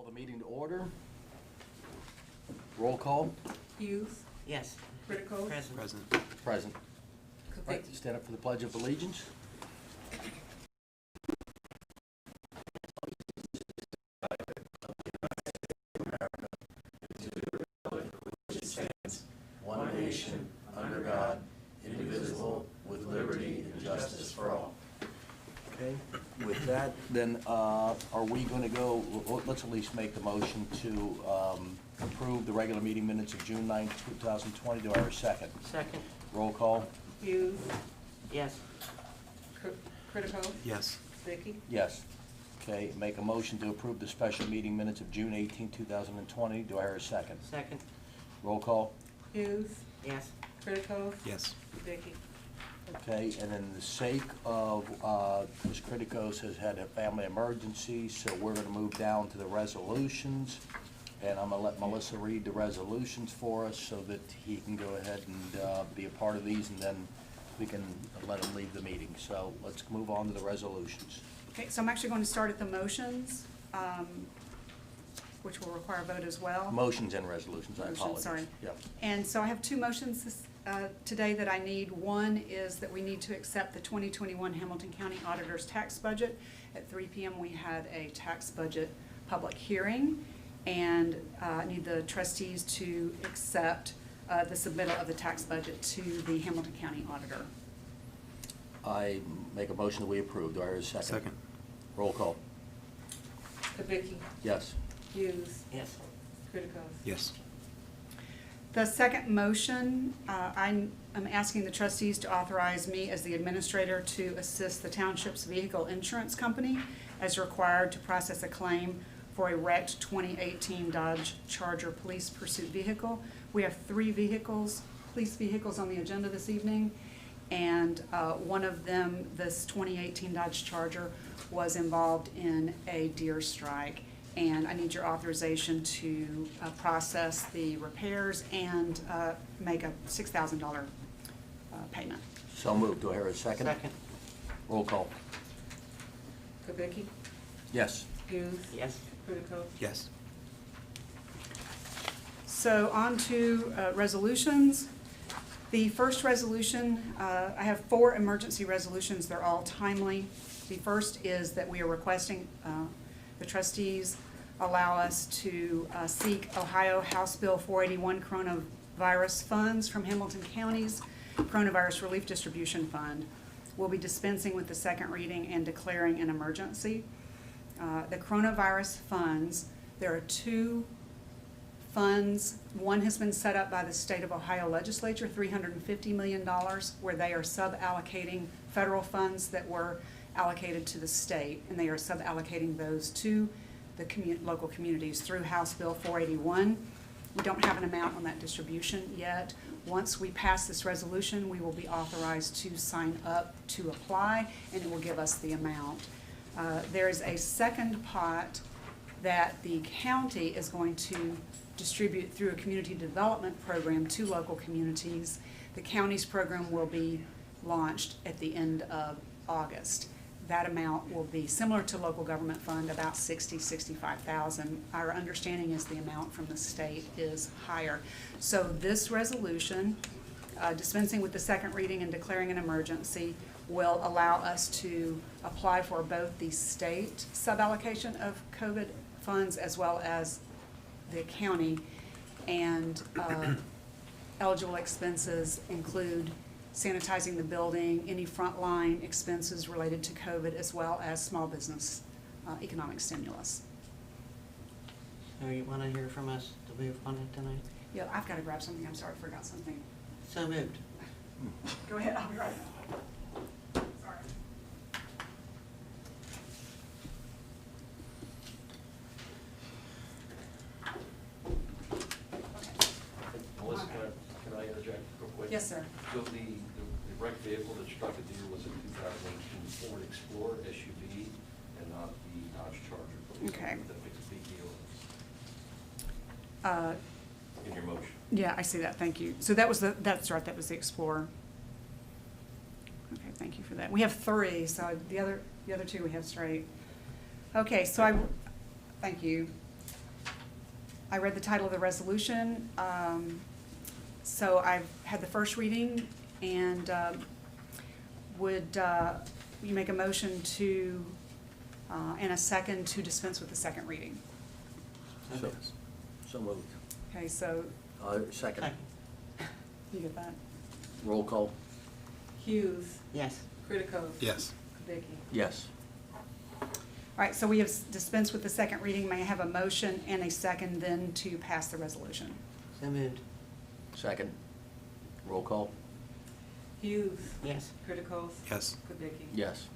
Call the meeting to order. Roll call. Hughes. Yes. Critical. Present. Present. All right, Kubicki. stand up for the Pledge of Allegiance. One nation, under God, indivisible, with liberty and justice for all. Okay, with that, then, are we gonna go, let's at least make the motion to, approve the regular meeting minutes of June 9th, 2020. Do I hear a second? Second. Roll call. Hughes. Yes. Critical. Yes. Kubicki. Yes. Okay, make a motion to approve the special meeting minutes of June 18th, 2020. Do I hear a second? Second. Roll call. Hughes. Yes. Critical. Yes. Kubicki. Okay, and in the sake of, Ms. Criticos has had a family emergency, so we're gonna move down to the resolutions. And I'm gonna let Melissa read the resolutions for us so that he can go ahead and, be a part of these, and then we can let him leave the meeting. So let's move on to the resolutions. Okay, so I'm actually going to start at the motions, which will require a vote as well. Motions and resolutions, I Motions, apologize. sorry. Yep. And so I have two motions today that I need. One is that we need to accept the 2021 Hamilton County Auditor's tax budget. At 3 p.m. we had a tax budget public hearing, and I need the trustees to accept the submittal of the tax budget to the Hamilton County Auditor. I make a motion that we approve. Do I hear a second? Second. Roll call. Kubicki. Yes. Hughes. Yes. Critical. Yes. The second motion, I'm asking the trustees to authorize me as the administrator to assist the township's vehicle insurance company as required to process a claim for a wrecked 2018 Dodge Charger police pursuit vehicle. We have 3 vehicles, police vehicles on the agenda this evening, and one of them, this 2018 Dodge Charger, was involved in a deer strike. And I need your authorization to process the repairs and make a $6,000 payment. So moved. Do I hear a second? Second. Roll call. Kubicki. Yes. Hughes. Yes. Critical. Yes. So on to resolutions. The first resolution, I have 4 emergency resolutions. They're all timely. The first is that we are requesting the trustees allow us to seek Ohio House Bill 481 coronavirus funds from Hamilton County's Coronavirus Relief Distribution Fund. We'll be dispensing with the second reading and declaring an emergency. The coronavirus funds, there are 2 funds. One has been set up by the state of Ohio legislature, $350 million, where they are sub-allocating federal funds that were allocated to the state, and they are sub-allocating those to the local communities through House Bill 481. We don't have an amount on that distribution yet. Once we pass this resolution, we will be authorized to sign up to apply, and it will give us the amount. There is a second pot that the county is going to distribute through a community development program to local communities. The county's program will be launched at the end of August. That amount will be similar to local government fund, about $65,000. Our understanding is the amount from the state is higher. So this resolution, dispensing with the second reading and declaring an emergency, will allow us to apply for both the state suballocation of COVID funds as well as the county, and eligible expenses include sanitizing the building, any frontline expenses related to COVID, as well as small business economic stimulus. So you want to hear from us to move on it tonight? Yeah, I've got to grab something. I'm sorry, I forgot something. So moved. Go ahead, I'll be right back. Sorry. Melissa, can I interject real quick? Yes, sir. So the wrecked vehicle that struck a deer was a 2018 Ford Explorer SUV and not the Dodge Charger. Okay. That makes a big deal Uh, in your motion. Yeah, I see that. Thank you. So that was that's right. That was the Explorer. Okay, thank you for that. We have 3, so the other 2 we have straight. Okay, so thank you. I read the title of the resolution. So I've had the first reading, and would you make a motion to, and a second to dispense with the second reading? So moved. Okay, so Second. Second. you get that? Roll call. Hughes, Yes. Critico. Yes. Vicky. Yes. All right, so we have dispensed with the second reading. May I have a motion and a second then to pass the resolution? So moved. Second. Roll call. Hughes, Yes. Critico. Yes. Vicky. Yes.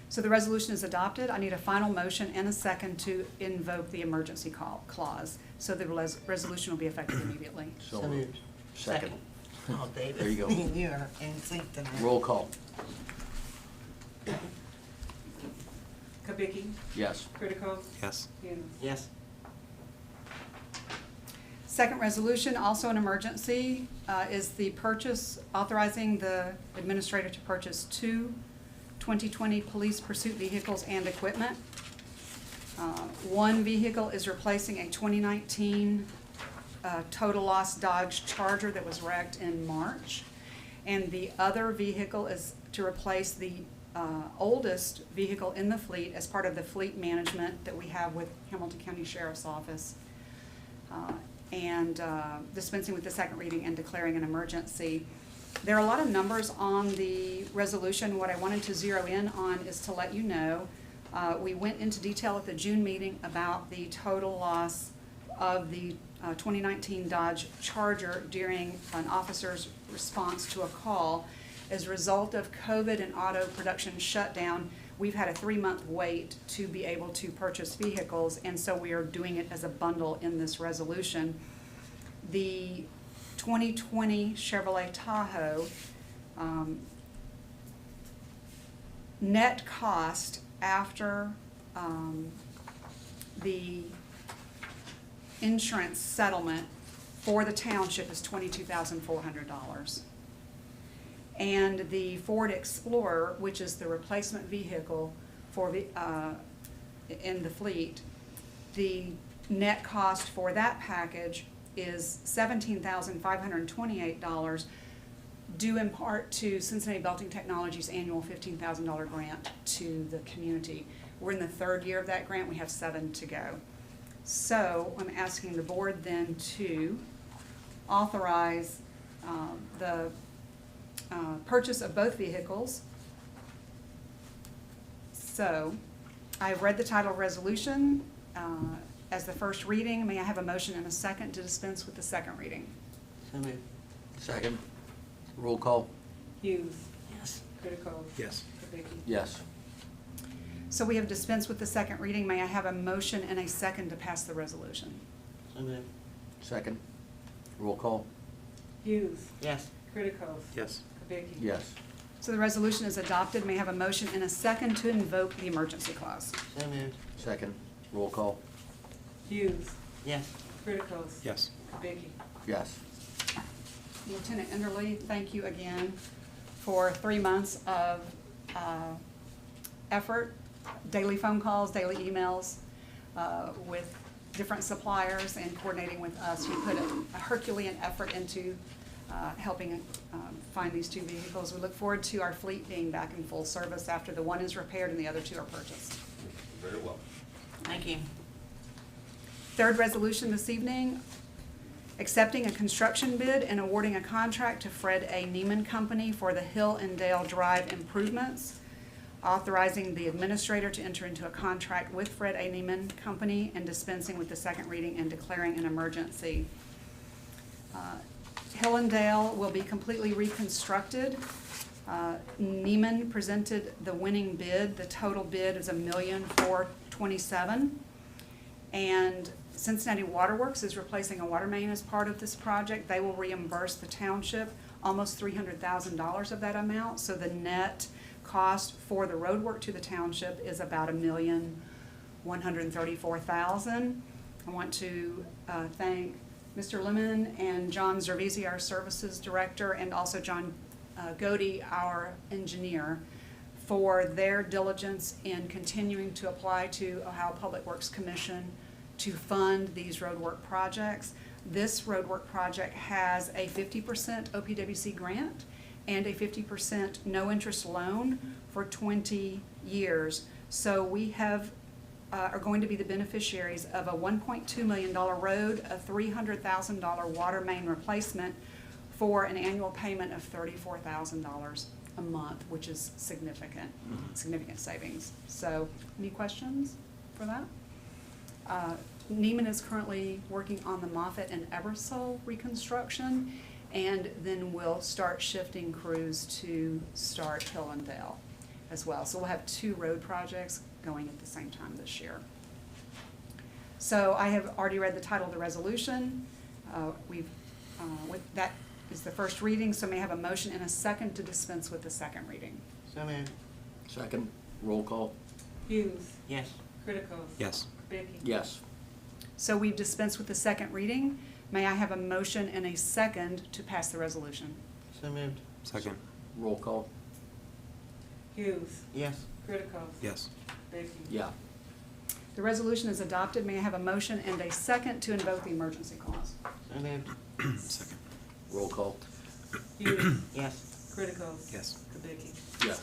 So the resolution is adopted. I need a final motion and a second to invoke the emergency clause. So the resolution will be effective immediately. So So moved. moved. Second. Oh, David. There you go. You are in sync tonight. Roll call. Kubicki, Yes. Critico. Yes. Hughes. Yes. Second resolution, also an emergency, is the purchase, authorizing the administrator to purchase 2 2020 police pursuit vehicles and equipment. One vehicle is replacing a 2019 total loss Dodge Charger that was wrecked in March. And the other vehicle is to replace the oldest vehicle in the fleet as part of the fleet management that we have with Hamilton County Sheriff's Office. And dispensing with the second reading and declaring an emergency. There are a lot of numbers on the resolution. What I wanted to zero in on is to let you know, we went into detail at the June meeting about the total loss of the 2019 Dodge Charger during an officer's response to a call. As a result of COVID and auto production shutdown, we've had a 3-month wait to be able to purchase vehicles, and so we are doing it as a bundle in this resolution. The 2020 Chevrolet Tahoe, net cost after the insurance settlement for the township is $22,400. And the Ford Explorer, which is the replacement vehicle for the, in the fleet, the net cost for that package is $17,528, due in part to Cincinnati Belting Technologies' annual $15,000 grant to the community. We're in the 3rd year of that grant. We have 7 to go. So I'm asking the board then to authorize the purchase of both vehicles. So I've read the title of resolution as the first reading. May I have a motion and a second to dispense with the second reading? So moved. Second. Roll call. Hughes, Yes. Critico. Yes. Vicky. Yes. So we have dispensed with the second reading. May I have a motion and a second to pass the resolution? So moved. Second. Roll call. Hughes, Yes. Critico. Yes. Vicky. Yes. So the resolution is adopted. May I have a motion and a second to invoke the emergency clause? So moved. Second. Roll call. Hughes, Yes. Critico. Yes. Vicky. Yes. Lieutenant Enderle, thank you again for 3 months of effort, daily phone calls, daily emails with different suppliers and coordinating with us. You put a Herculean effort into helping find these 2 vehicles. We look forward to our fleet being back in full service after the one is repaired and the other 2 are purchased. Very well. Thank you. Third resolution this evening, accepting a construction bid and awarding a contract to Fred A. Neiman Company for the Hill and Dale Drive improvements, authorizing the administrator to enter into a contract with Fred A. Neiman Company and dispensing with the second reading and declaring an emergency. Hill and Dale will be completely reconstructed. Neiman presented the winning bid. The total bid is $1,427,000. And Cincinnati Waterworks is replacing a water main as part of this project. They will reimburse the township almost $300,000 of that amount. So the net cost for the road work to the township is about $1,134,000. I want to thank Mr. Lemon and John Zervisi, our services director, and also John Godey, our engineer, for their diligence in continuing to apply to Ohio Public Works Commission to fund these roadwork projects. This roadwork project has a 50% OPWC grant and a 50% no-interest loan for 20 years. So we have, are going to be the beneficiaries of a $1.2 million road, a $300,000 water main replacement for an annual payment of $34,000 a month, which is significant savings. So, any questions for that? Neiman is currently working on the Moffett and Ebersole reconstruction, and then we'll start shifting crews to start Hill and Dale as well. So we'll have 2 road projects going at the same time this year. So I have already read the title of the resolution. That is the first reading, so may I have a motion and a second to dispense with the second reading? So moved. Second, roll call. Hughes. Yes. Critical. Yes. Vicky. Yes. So we've dispensed with the second reading. May I have a motion and a second to pass the resolution? So moved. Second. Roll call. Hughes. Yes. Critical. Yes. Vicky. Yeah. The resolution is adopted. May I have a motion and a second to invoke the emergency clause? So moved. Second. Roll call. Hughes. Yes. Critical. Yes. Vicky. Yes.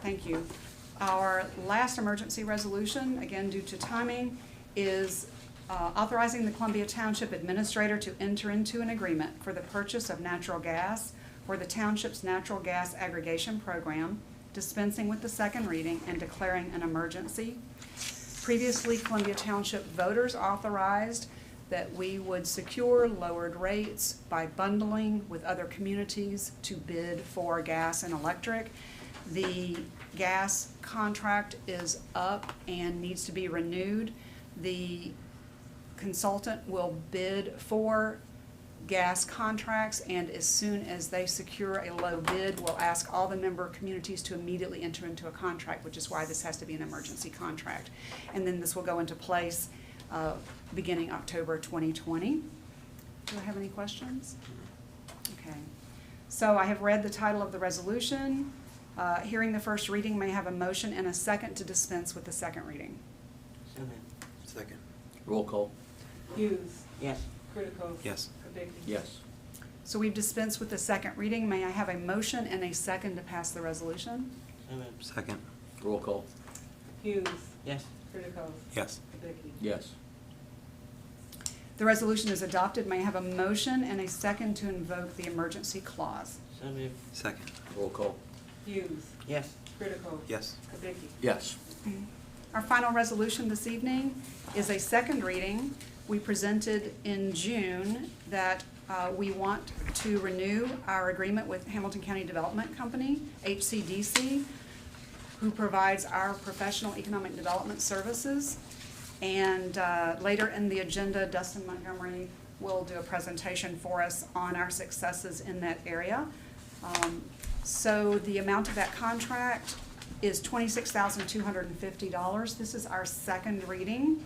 Thank you. Our last emergency resolution, again due to timing, is authorizing the Columbia Township Administrator to enter into an agreement for the purchase of natural gas for the Township's natural gas aggregation program, dispensing with the second reading and declaring an emergency. Previously, Columbia Township voters authorized that we would secure lowered rates by bundling with other communities to bid for gas and electric. The gas contract is up and needs to be renewed. The consultant will bid for gas contracts, and as soon as they secure a low bid, we'll ask all the member communities to immediately enter into a contract, which is why this has to be an emergency contract. And then this will go into place beginning October 2020. Do I have any questions? Okay. So I have read the title of the resolution. Hearing the first reading, may I have a motion and a second to dispense with the second reading? So moved. Second. Roll call. Hughes. Yes. Critical. Yes. Vicky. Yes. So we've dispensed with the second reading. May I have a motion and a second to pass the resolution? So moved. Second. Roll call. Hughes. Yes. Critical. Yes. Vicky. Yes. The resolution is adopted. May I have a motion and a second to invoke the emergency clause? So moved. Second. Roll call. Hughes. Yes. Critical. Yes. Vicky. Yes. Our final resolution this evening is a second reading. We presented in June that we want to renew our agreement with Hamilton County Development Company, HCDC, who provides our professional economic development services. And later in the agenda, Dustin Montgomery will do a presentation for us on our successes in that area. So the amount of that contract is $26,250. This is our second reading.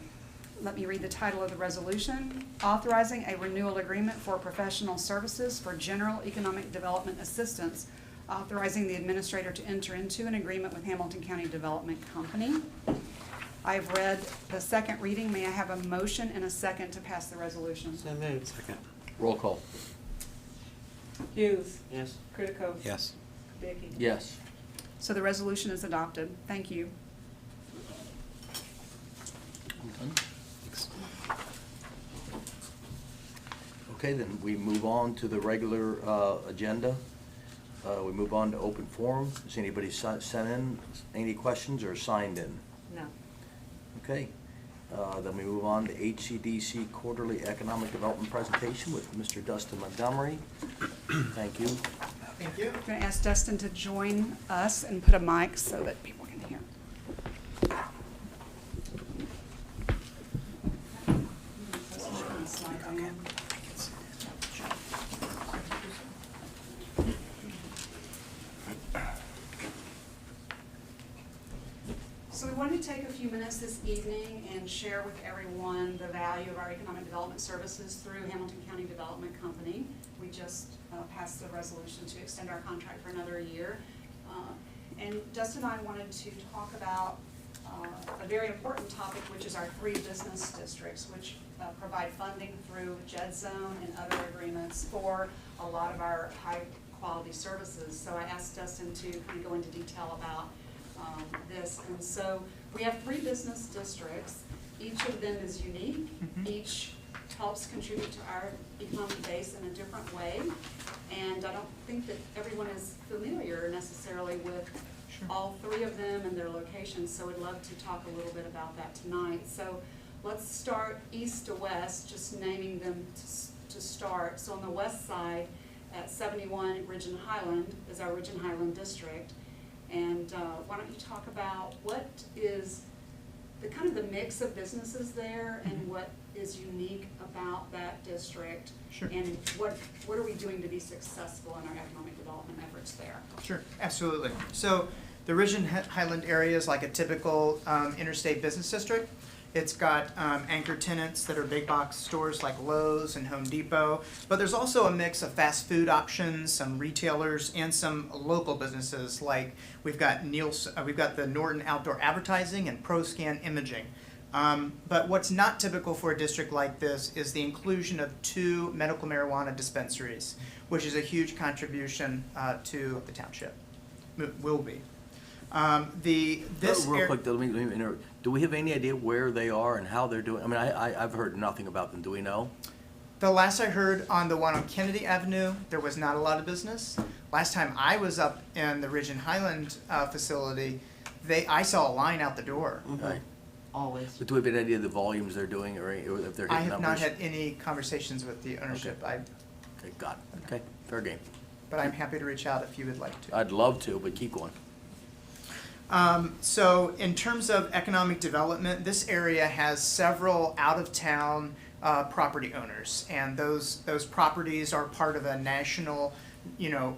Let me read the title of the resolution. Authorizing a renewal agreement for professional services for general economic development assistance. Authorizing the administrator to enter into an agreement with Hamilton County Development Company. I've read the second reading. May I have a motion and a second to pass the resolution? So moved. Second. Roll call. Hughes. Yes. Critical. Yes. Vicky. Yes. So the resolution is adopted. Thank you. Thanks. Okay, then we move on to the regular agenda. We move on to open forum. Has anybody sent in any questions or signed in? No. Okay, then we move on to HCDC Quarterly Economic Development Presentation with Mr. Dustin Montgomery. Thank you. Thank you. I'm going to ask Dustin to join us and put a mic so that people can hear. So we wanted to take a few minutes this evening and share with everyone the value of our economic development services through Hamilton County Development Company. We just passed the resolution to extend our contract for another year. And Dustin and I wanted to talk about a very important topic, which is our 3 business districts, which provide funding through JED Zone and other agreements for a lot of our high-quality services. So I asked Dustin to kind of go into detail about this. And so we have 3 business districts. Each of them is unique. Each helps contribute to our economic base in a different way. And I don't think that everyone is familiar necessarily with all 3 of them and their locations, so we'd love to talk a little bit about that tonight. So let's start east to west, just naming them to start. So on the west side, at 71 Ridge and Highland is our Ridge and Highland district. And why don't you talk about what is the kind of the mix of businesses there and what is unique about that district? Sure. And what are we doing to be successful in our economic development efforts there? Sure, absolutely. So the Ridge and Highland area is like a typical interstate business district. It's got anchor tenants that are big box stores like Lowe's and Home Depot, but there's also a mix of fast food options, some retailers, and some local businesses like we've got the Norton Outdoor Advertising and ProScan Imaging. But what's not typical for a district like this is the inclusion of 2 medical marijuana dispensaries, which is a huge contribution to the township. Will be. Real quick, though, let me interrupt. Do we have any idea where they are and how they're doing? I mean, I've heard nothing about them. Do we know? The last I heard on the one on Kennedy Avenue, there was not a lot of business. Last time I was up in the Ridge and Highland facility, I saw a line out the door. Right. Always. But do we have any idea of the volumes they're doing or if they're hitting numbers? I have not had any conversations with the ownership, Okay, got it. Okay, fair game. but I'm happy to reach out if you would like to. I'd love to, but keep going. So in terms of economic development, this area has several out-of-town property owners, and those properties are part of a national,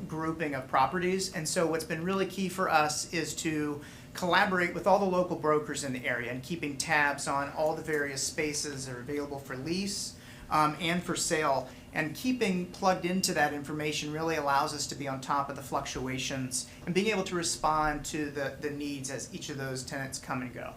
grouping of properties. And so what's been really key for us is to collaborate with all the local brokers in the area and keeping tabs on all the various spaces that are available for lease and for sale. And keeping plugged into that information really allows us to be on top of the fluctuations and being able to respond to the needs as each of those tenants come and go.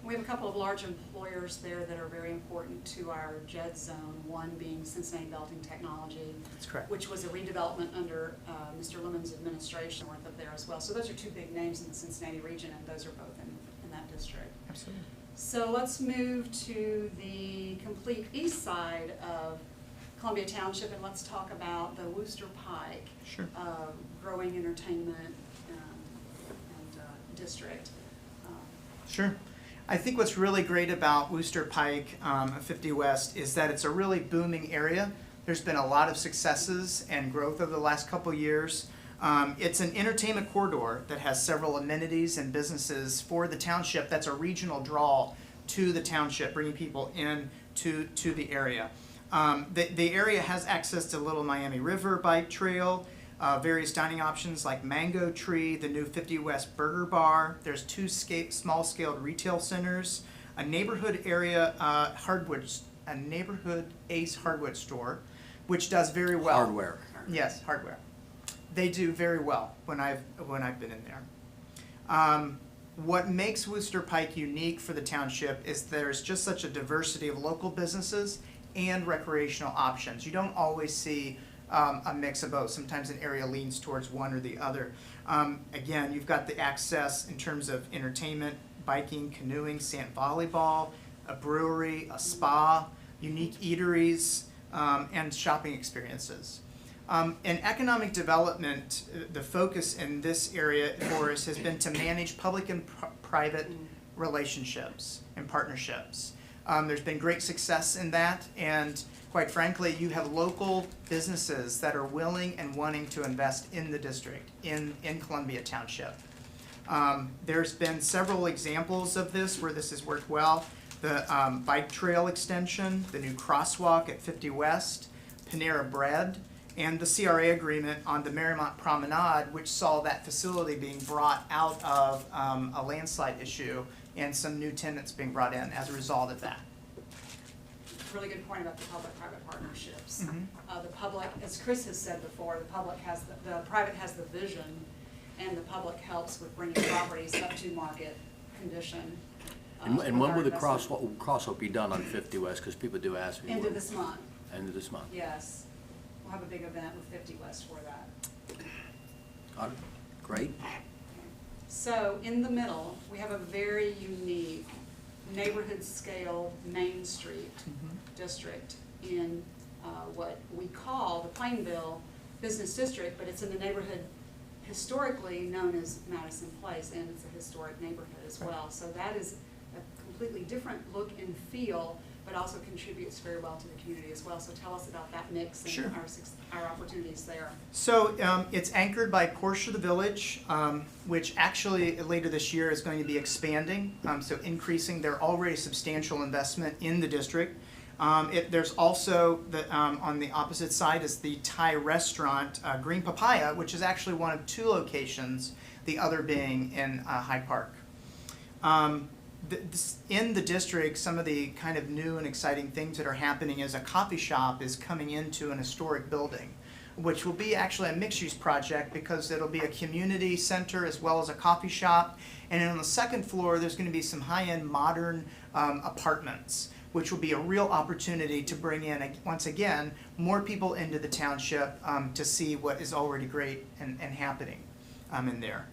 We have a couple of large employers there that are very important to our JED zone, one being Cincinnati Belting Technology. That's correct. Which was a redevelopment under Mr. Lemon's administration north of there as well. So those are 2 big names in the Cincinnati region, and those are both in that district. Absolutely. So let's move to the complete east side of Columbia Township, and let's talk about the Wooster Pike. Sure. Growing entertainment and district. Sure. I think what's really great about Wooster Pike 50 West is that it's a really booming area. There's been a lot of successes and growth over the last couple years. It's an entertainment corridor that has several amenities and businesses for the township. That's a regional draw to the township, bringing people in to the area. The area has access to Little Miami River Bike Trail, various dining options like Mango Tree, the new 50 West Burger Bar. There's 2 small-scaled retail centers, a neighborhood area a neighborhood Ace hardwood store, which does very well. Hardware. Yes, hardware. They do very well when I've been in there. What makes Wooster Pike unique for the township is there's just such a diversity of local businesses and recreational options. You don't always see a mix of both. Sometimes an area leans towards one or the other. Again, you've got the access in terms of entertainment, biking, canoeing, sand volleyball, a brewery, a spa, unique eateries, and shopping experiences. In economic development, the focus in this area for us has been to manage public and private relationships and partnerships. There's been great success in that, and quite frankly, you have local businesses that are willing and wanting to invest in the district, in Columbia Township. There's been several examples of this where this has worked well. The bike trail extension, the new crosswalk at 50 West, Panera Bread, and the CRA agreement on the Marymount Promenade, which saw that facility being brought out of a landslide issue and some new tenants being brought in as a result of that. Really good point about the public-private partnerships. Mhm. The public, as Chris has said before, the private has the vision, and the public helps with bringing properties up to market condition. And with when our will the investment. crosswalk be done on 50 West? Because people do ask me. End of this month, End of this month. yes. We'll have a big event with 50 West for that. Got it. Great. So in the middle, we have a very unique neighborhood scale Main Street district in what we call the Plainville Business District, but it's in the neighborhood historically known as Madison Place, and it's a historic neighborhood as well. So that is a completely different look and feel, but also contributes very well to the community as well. So tell us about that mix and Sure. our opportunities there. So it's anchored by Porsche the Village, which actually later this year is going to be expanding, so increasing their already substantial investment in the district. There's also, on the opposite side is the Thai restaurant, Green Papaya, which is actually one of two locations, the other being in Hyde Park. In the district, some of the kind of new and exciting things that are happening is a coffee shop is coming into an historic building, which will be actually a mixed-use project because it'll be a community center as well as a coffee shop. And on the second floor, there's going to be some high-end modern apartments, which will be a real opportunity to bring in, once again, more people into the township to see what is already great and happening in there.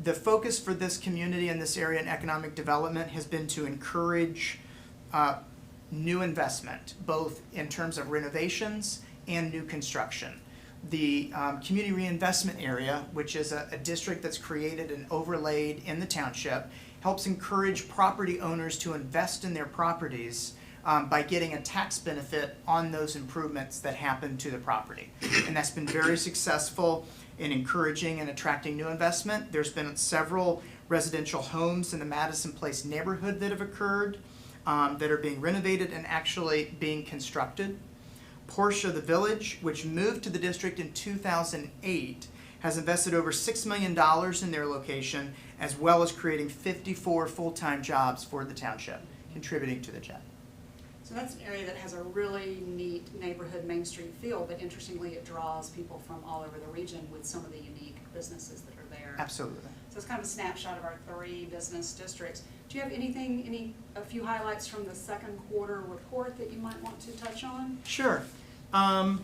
The focus for this community in this area in economic development has been to encourage new investment, both in terms of renovations and new construction. The community reinvestment area, which is a district that's created and overlaid in the township, helps encourage property owners to invest in their properties by getting a tax benefit on those improvements that happen to the property. And that's been very successful in encouraging and attracting new investment. There's been several residential homes in the Madison Place neighborhood that have occurred that are being renovated and actually being constructed. Porsche the Village, which moved to the district in 2008, has invested over $6 million in their location, as well as creating 54 full-time jobs for the township, contributing to the JET. So that's an area that has a really neat neighborhood Main Street feel, but interestingly, it draws people from all over the region with some of the unique businesses that are there. Absolutely. So it's kind of a snapshot of our 3 business districts. Do you have a few highlights from the second quarter report that you might want to touch on? Sure. I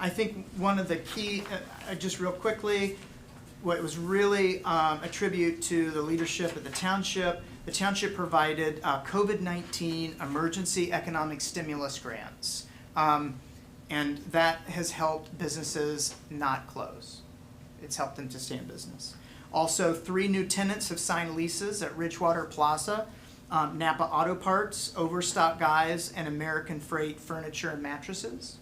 think one of the key, just real quickly, what was really a tribute to the leadership of the township provided COVID-19 emergency economic stimulus grants. And that has helped businesses not close. It's helped them to stay in business. Also, 3 new tenants have signed leases at Ridgewater Plaza, Napa Auto Parts, Overstock Guys, and American Freight Furniture and Mattresses.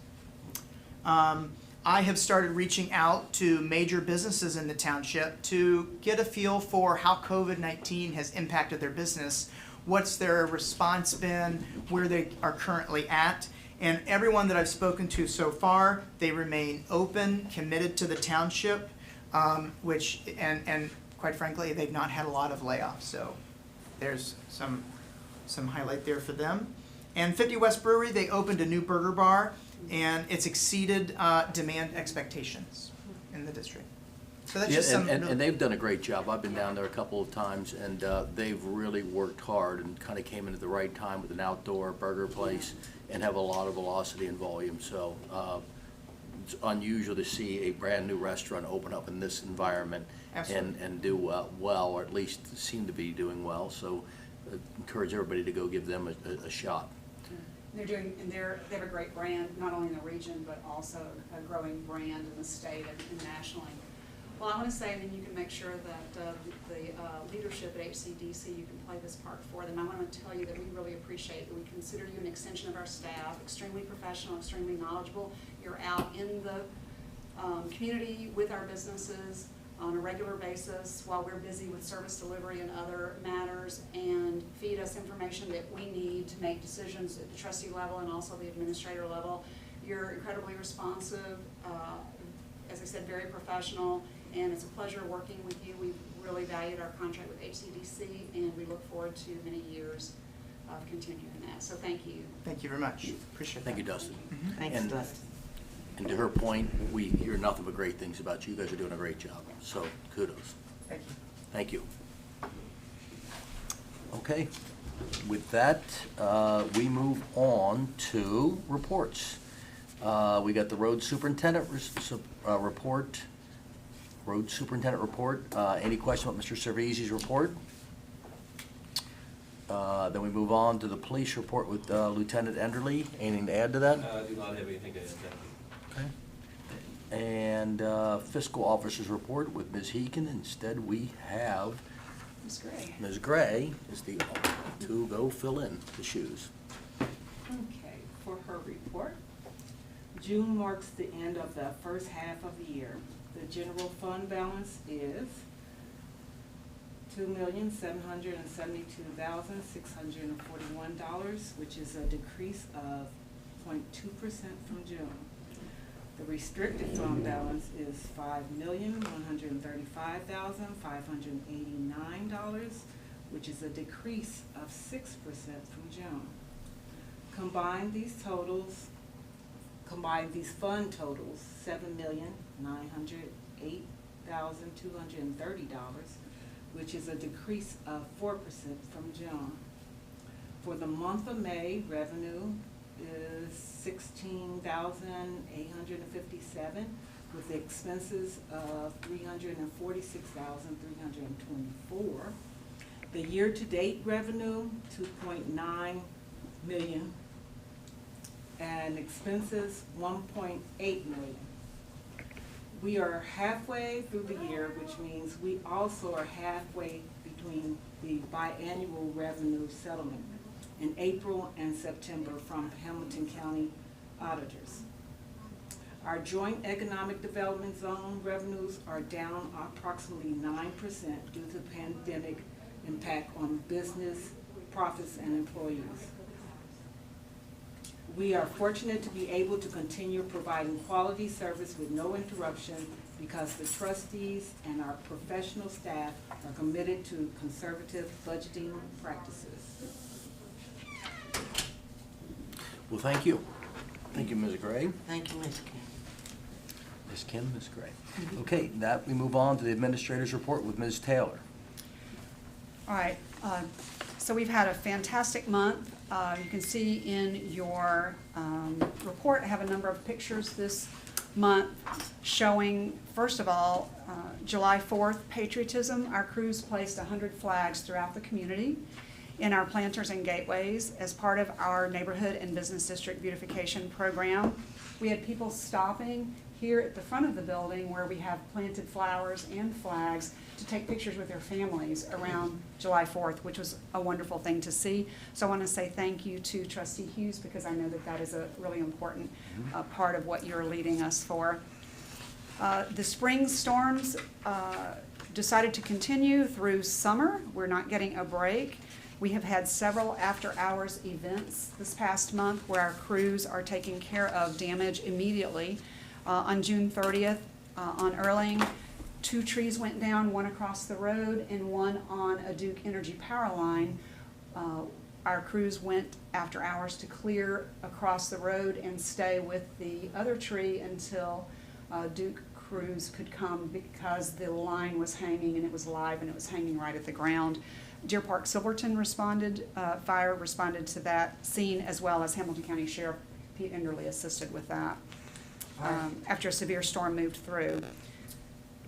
I have started reaching out to major businesses in the township to get a feel for how COVID-19 has impacted their business, what's their response been, where they are currently at. And everyone that I've spoken to so far, they remain open, committed to the township, and quite frankly, they've not had a lot of layoffs. So there's some highlight there for them. And 50 West Brewery, they opened a new burger bar, and it's exceeded demand expectations in the district. So that's just some. And they've done a great job. I've been down there a couple of times, and they've really worked hard and kind of came in at the right time with an outdoor burger place and have a lot of velocity and volume. So it's unusual to see a brand new restaurant open up in this environment and do well, or at least seem to be doing well. So encourage everybody to go give them a shot. They have a great brand, not only in the region, but also a growing brand in the state and nationally. Well, I want to say, and then you can make sure that the leadership at HCDC, you can play this part for them. I want to tell you that we really appreciate that we consider you an extension of our staff, extremely professional, extremely knowledgeable. You're out in the community with our businesses on a regular basis while we're busy with service delivery and other matters, and feed us information that we need to make decisions at the trustee level and also the administrator level. You're incredibly responsive, as I said, very professional, and it's a pleasure working with you. We've really valued our contract with HCDC, and we look forward to many years of continuing that. So thank you. Thank you very much. Appreciate that. Thank you, Dustin. Thanks, And- Dustin. And to her point, we hear nothing but great things about you. You guys are doing a great job. So kudos. Thank you. Thank you. Okay, with that, we move on to reports. We got the road superintendent report. Road superintendent report. Any question about Mr. Cervisi's report? Then we move on to the police report with Lieutenant Enderle. Anything to add to that? I do not have anything to add, thank you. Okay. And fiscal officer's report with Ms. Heekin. Instead, we have Ms. Gray. Ms. Gray is the to go fill in the shoes. Okay, for her report, June marks the end of the first half of the year. The general fund balance is $2,772,641, which is a decrease of 0.2% from June. The restricted fund balance is $5,135,589, which is a decrease of 6% from June. Combine these fund totals, $7,908,230, which is a decrease of 4% from June. For the month of May, revenue is $16,857, with expenses of $346,324. The year-to-date revenue, $2.9 million, and expenses, $1.8 million. We are halfway through the year, which means we also are halfway between the biannual revenue settlement in April and September from Hamilton County auditors. Our joint economic development zone revenues are down approximately 9% due to the pandemic impact on business, profits, and employees. We are fortunate to be able to continue providing quality service with no interruption because the trustees and our professional staff are committed to conservative budgeting practices. Well, thank you. Thank you, Ms. Gray. Thank you, Ms. Kim. Ms. Kim, Ms. Gray. Okay, that we move on to the administrator's report with Ms. Taylor. All right, so we've had a fantastic month. You can see in your report, I have a number of pictures this month showing, first of all, July 4th, patriotism. Our crews placed 100 flags throughout the community in our planters and gateways as part of our neighborhood and business district beautification program. We had people stopping here at the front of the building where we have planted flowers and flags to take pictures with their families around July 4th, which was a wonderful thing to see. So I want to say thank you to Trustee Hughes because I know that that is a really important part of what you're leading us for. The spring storms decided to continue through summer. We're not getting a break. We have had several after-hours events this past month where our crews are taking care of damage immediately. On June 30th, on Erling, 2 trees went down, one across the road and one on a Duke Energy power line. Our crews went after hours to clear across the road and stay with the other tree until Duke crews could come because the line was hanging and it was live and it was hanging right at the ground. Deer Park Silverton fire responded to that scene, as well as Hamilton County Sheriff Pete Enderle assisted with that after a severe storm moved through.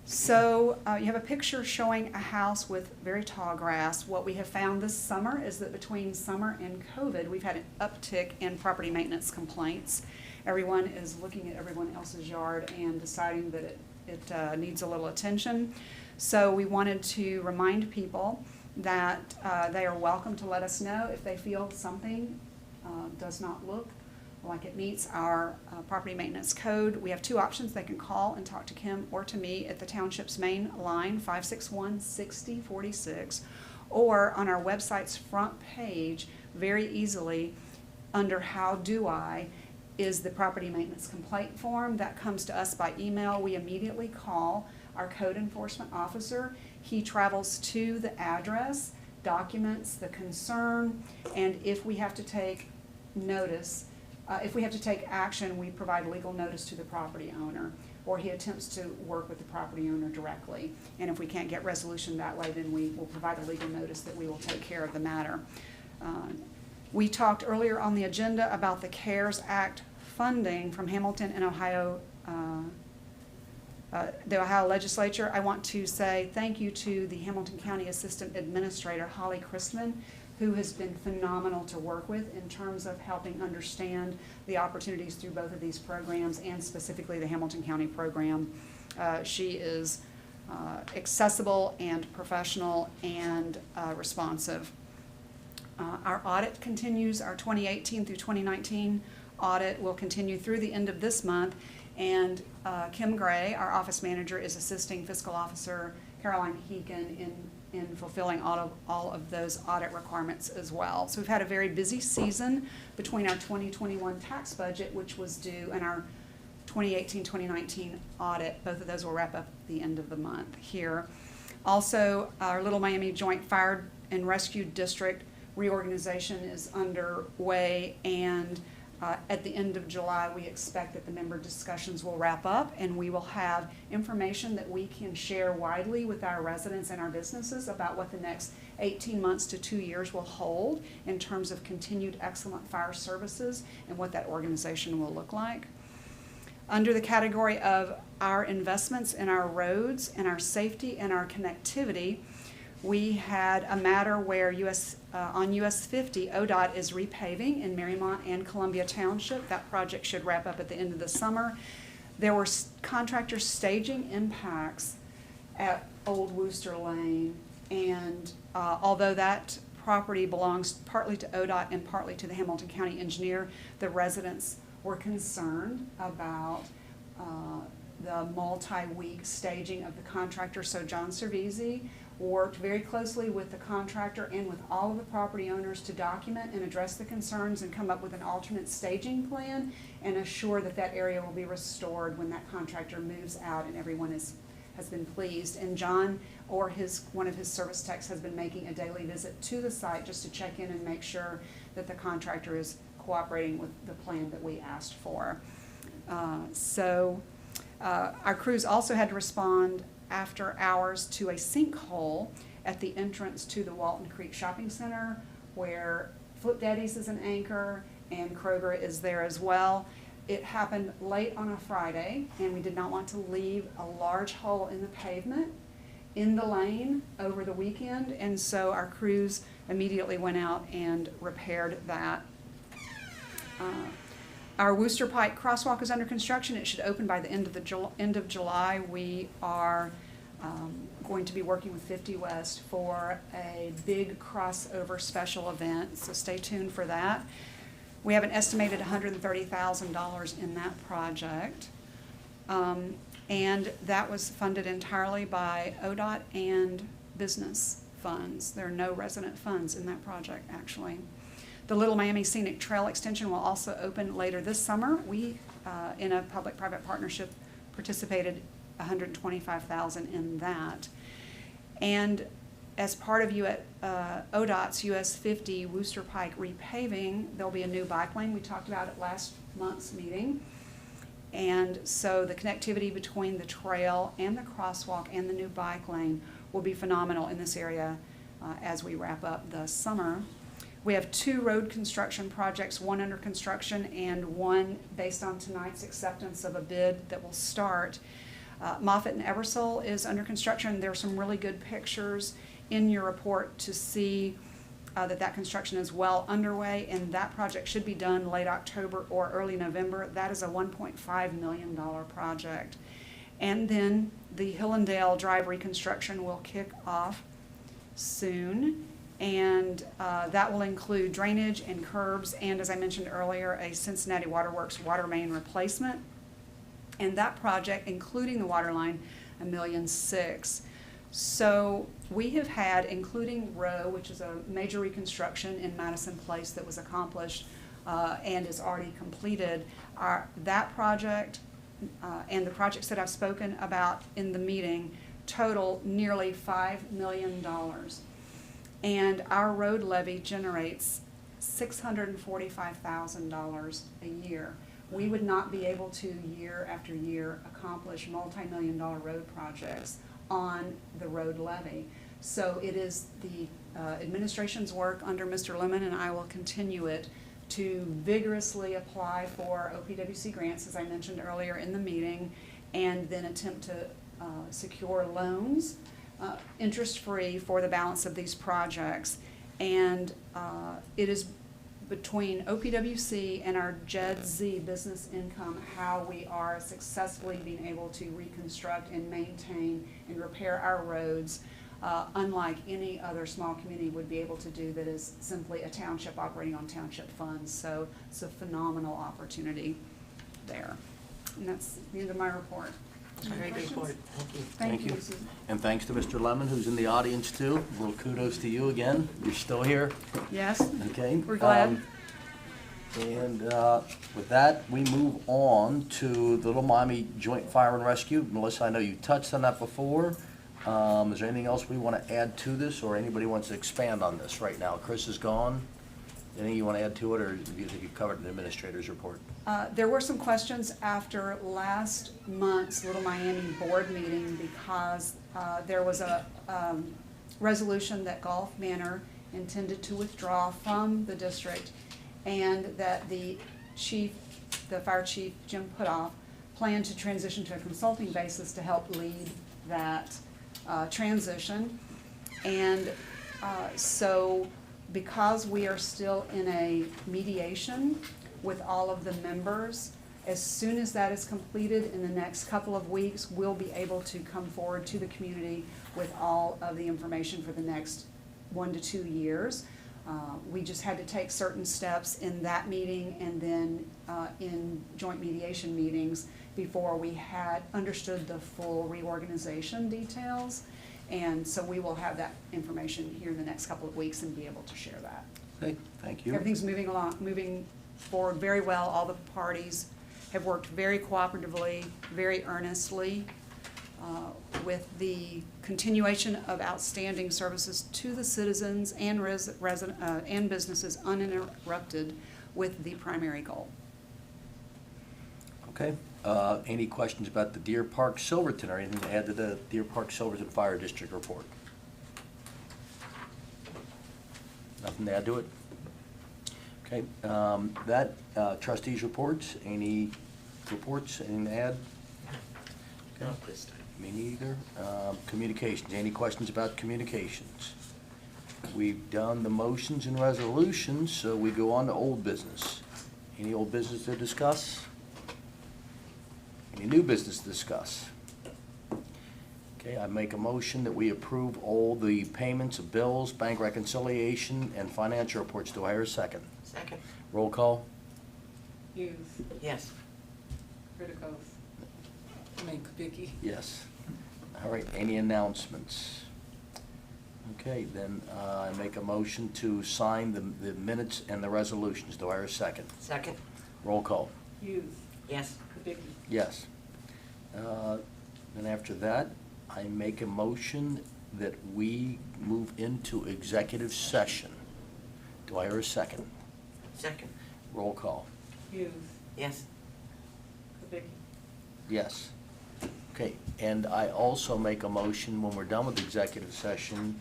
So you have a picture showing a house with very tall grass. What we have found this summer is that between summer and COVID, we've had an uptick in property maintenance complaints. Everyone is looking at everyone else's yard and deciding that it needs a little attention. So we wanted to remind people that they are welcome to let us know if they feel something does not look like it meets our property maintenance code. We have 2 options. They can call and talk to Kim or to me at the Township's main line, 561-6046, or on our website's front page, very easily, under How Do I, is the property maintenance complaint form. That comes to us by email. We immediately call our code enforcement officer. He travels to the address, documents the concern, and if we have to take notice, If we have to take action, we provide legal notice to the property owner, or he attempts to work with the property owner directly. And if we can't get resolution that way, then we will provide a legal notice that we will take care of the matter. We talked earlier on the agenda about the CARES Act funding from Hamilton and Ohio, the Ohio legislature. I want to say thank you to the Hamilton County Assistant Administrator, Holly Christman, who has been phenomenal to work with in terms of helping understand the opportunities through both of these programs, and specifically the Hamilton County program. She is accessible and professional and responsive. Our audit continues. Our 2018 through 2019 audit will continue through the end of this month, and Kim Gray, our office manager, is assisting Fiscal Officer Caroline Heegan in fulfilling all of those audit requirements as well. So we've had a very busy season between our 2021 tax budget, which was due, and our 2018-2019 audit. Both of those will wrap up at the end of the month here. Also, our Little Miami Joint Fire and Rescue District reorganization is underway, and at the end of July, we expect that the member discussions will wrap up, and we will have information that we can share widely with our residents and our businesses about what the next 18 months to 2 years will hold in terms of continued excellent fire services and what that organization will look like. Under the category of our investments in our roads and our safety and our connectivity, we had a matter where on US 50, ODOT is repaving in Marymount and Columbia Township. That project should wrap up at the end of the summer. There were contractors staging impacts at Old Wooster Lane, and although that property belongs partly to ODOT and partly to the Hamilton County engineer, the residents were concerned about the multi-week staging of the contractor. So John Cervisi worked very closely with the contractor and with all of the property owners to document and address the concerns and come up with an alternate staging plan and assure that that area will be restored when that contractor moves out and everyone has been pleased. And John or one of his service techs has been making a daily visit to the site just to check in and make sure that the contractor is cooperating with the plan that we asked for. Our crews also had to respond after hours to a sinkhole at the entrance to the Walton Creek Shopping Center, where Flip Daddy's is an anchor and Kroger is there as well. It happened late on a Friday, and we did not want to leave a large hole in the pavement in the lane over the weekend, and so our crews immediately went out and repaired that. Our Wooster Pike crosswalk is under construction. It should open by the end of July. We are going to be working with 50 West for a big crossover special event, so stay tuned for that. We have an estimated $130,000 in that project, and that was funded entirely by ODOT and business funds. There are no resident funds in that project, actually. The Little Miami Scenic Trail Extension will also open later this summer. We, in a public-private partnership, participated $125,000 in that. And as part of ODOT's US 50 Wooster Pike repaving, there'll be a new bike lane. We talked about it last month's meeting. And so the connectivity between the trail and the crosswalk and the new bike lane will be phenomenal in this area as we wrap up the summer. We have 2 road construction projects, one under construction and one based on tonight's acceptance of a bid that will start. Moffett and Eversole is under construction. There are some really good pictures in your report to see that construction is well underway, and that project should be done late October or early November. That is a $1.5 million project. And then the Hillendale Drive reconstruction will kick off soon, and that will include drainage and curbs and, as I mentioned earlier, a Cincinnati Waterworks water main replacement. And that project, including the water line, $1.6 million. So we have had, including Row, which is a major reconstruction in Madison Place that was accomplished and is already completed, that project and the projects that I've spoken about in the meeting total nearly $5 million. And our road levy generates $645,000 a year. We would not be able to, year after year, accomplish multi-million-dollar road projects on the road levy. So it is the administration's work under Mr. Lemon, and I will continue it, to vigorously apply for OPWC grants, as I mentioned earlier in the meeting, and then attempt to secure loans, interest-free, for the balance of these projects. And it is between OPWC and our JED-Z business income how we are successfully being able to reconstruct and maintain and repair our roads, unlike any other small community would be able to do that is simply a township operating on township funds. So it's a phenomenal opportunity there. And that's the end of my report. Very good report, thank you. Thank you, Susan. And thanks to Mr. Lemon, who's in the audience too. A little kudos to you again. You're still here, Yes, okay? we're glad. And with that, we move on to the Little Miami Joint Fire and Rescue. Melissa, I know you touched on that before. Is there anything else we want to add to this, or anybody wants to expand on this right now? Chris is gone. Anything you want to add to it, or do you think you covered in the administrator's report? There were some questions after last month's Little Miami board meeting because there was a resolution that Gulf Manor intended to withdraw from the district, and that the fire chief, Jim Putoff, planned to transition to a consulting basis to help lead that transition. And so because we are still in a mediation with all of the members, as soon as that is completed in the next couple of weeks, we'll be able to come forward to the community with all of the information for the next 1 to 2 years. We just had to take certain steps in that meeting and then in joint mediation meetings before we had understood the full reorganization details. And so we will have that information here in the next couple of weeks and be able to share that. Okay, thank you. Everything's moving forward very well. All the parties have worked very cooperatively, very earnestly, with the continuation of outstanding services to the citizens and and businesses uninterrupted, with the primary goal. Okay, any questions about the Deer Park Silverton, or anything to add to the Deer Park Silverton Fire District report? Nothing to add to it? Okay, trustees reports, any reports, anything to add? Okay. Not this time. Me neither. Communications, any questions about communications? We've done the motions and resolutions, so we go on to old business. Any old business to discuss? Any new business to discuss? Okay, I make a motion that we approve all the payments of bills, bank reconciliation, and financial reports. Do I hear a second? Second, Roll call? Hughes, yes. Criticos, Kubicki. Yes. All right, any announcements? Okay, then I make a motion to sign the minutes and the resolutions. Do I hear a second? Second, Roll call? Hughes, yes. Kubicki. Yes. Then after that, I make a motion that we move into executive session. Do I hear a second? Second, Roll call? Hughes, yes. Kubicki. Yes. Okay, and I also make a motion, when we're done with executive session,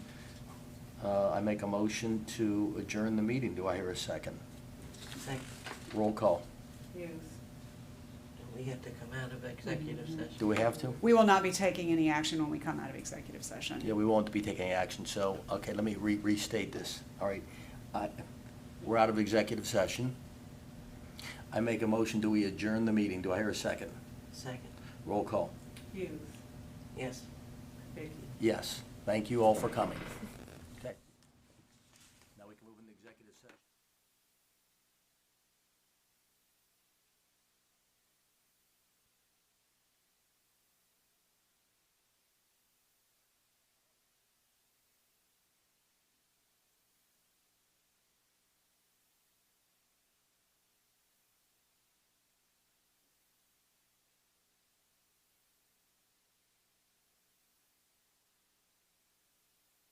I make a motion to adjourn the meeting. Do I hear a second? Second, Roll call? Hughes, we have to come out of executive session. Do we have to? We will not be taking any action when we come out of executive session. Yeah, we won't be taking action, so, okay, let me restate this. All right, we're out of executive session. I make a motion, do we adjourn the meeting? Do I hear a second? Second, Roll call? Hughes, yes. Kubicki. Yes. Thank you all for coming.